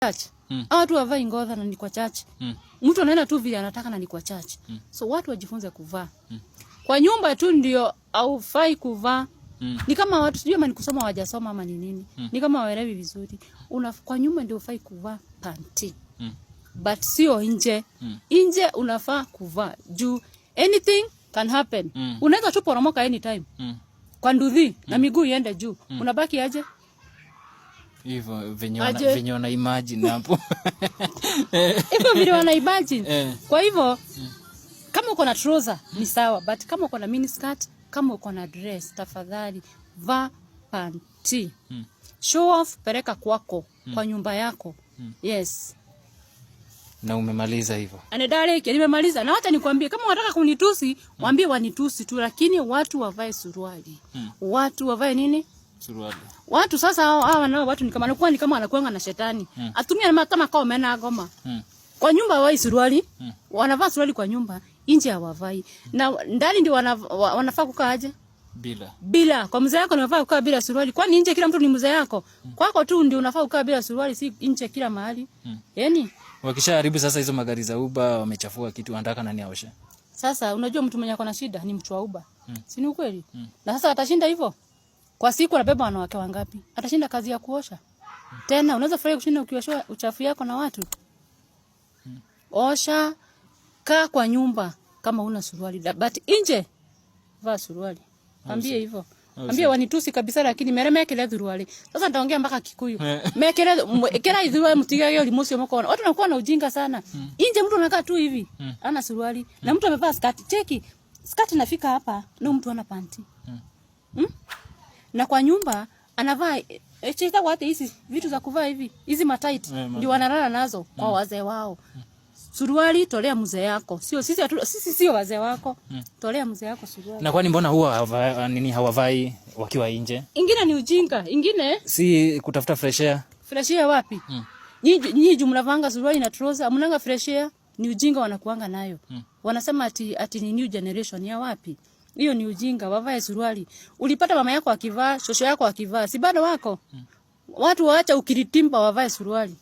church. Watu wavai ngodha na ni kwa church. Mtu anaenda tu vile anataka na ni kwa church. So watu wajifunze kuvaa. Kwa nyumba tu ndio haufai kuvaa. Ni kama watu sijui ama ni kusoma hawajasoma ama ni nini. Ni kama waelewi vizuri. Kwa nyumba ndio ufai kuvaa panty. But sio nje. Nje unafaa kuvaa juu anything can happen. Unaweza tu poromoka anytime. Kwa nduthi na miguu iende juu. Unabaki aje? Hivyo venye wana imagine hapo. Hivyo vile wana imagine. Kwa hivyo kama uko na trouser ni sawa, but kama uko na mini skirt, kama uko na dress, tafadhali vaa panty. Show off, peleka kwako, kwa nyumba yako. Yes. Na umemaliza hivyo. Anadareke, nimemaliza. Na hata nikwambie kama unataka kunitusi, waambie wanitusi tu, lakini watu wavae suruali. Watu wavae nini? Suruali. Watu sasa hawa nao watu ni kama anakuanga na shetani. Atumia kama kwa mena goma. Kwa nyumba hawai suruali. Wanavaa suruali kwa nyumba, nje hawavai. Na ndani ndio wanafaa kukaa aje? Bila. Kwa mzee yako unafaa kukaa bila suruali. Kwani nje kila mtu ni mzee yako? Kwako tu ndio unafaa kukaa bila suruali, si nje kila mahali. Yaani wakishaharibu sasa hizo magari za Uber wamechafua kitu, wanataka nani aoshe? Sasa unajua mtu mwenye akona shida ni mtu wa Uber. Si ni ukweli? Na sasa atashinda hivyo? Kwa siku anabeba wanawake wangapi? Atashinda kazi ya kuosha. Tena unaweza furahi kushinda ukiosha uchafu yako na watu. Osha, kaa kwa nyumba kama una suruali. But nje vaa suruali. Ambie hivyo. Ambie wanitusi kabisa lakini meremekele suruali. Sasa nitaongea mpaka Kikuyu. Mekele suruali mtigage limosi mkono. Watu wanakuwa na ujinga sana. Nje mtu anakaa tu hivi. Ana suruali na mtu amevaa skirt. Cheki. Skirt inafika hapa na mtu ana panty. Na kwa nyumba anavaa cheta wote hizi vitu za kuvaa hivi. Hizi matight ndio wanalala nazo kwa wazee wao. Suruali tolea mzee yako. Sio sisi sio wazee wako. Tolea mzee yako suruali. Na kwani mbona huwa hawavai wakiwa nje? Ingine ni ujinga, ingine si kutafuta fresh air. Fresh air wapi? Nyinyi jumla vanga suruali na trouser, mnanga fresh air, ni ujinga wanakuanga nayo. Wanasema ati ni new generation ya wapi? Hiyo ni ujinga, wavae suruali. Ulipata mama yako akivaa, shosho yako akivaa, si bado wako? Watu waacha ukiritimba wavae suruali.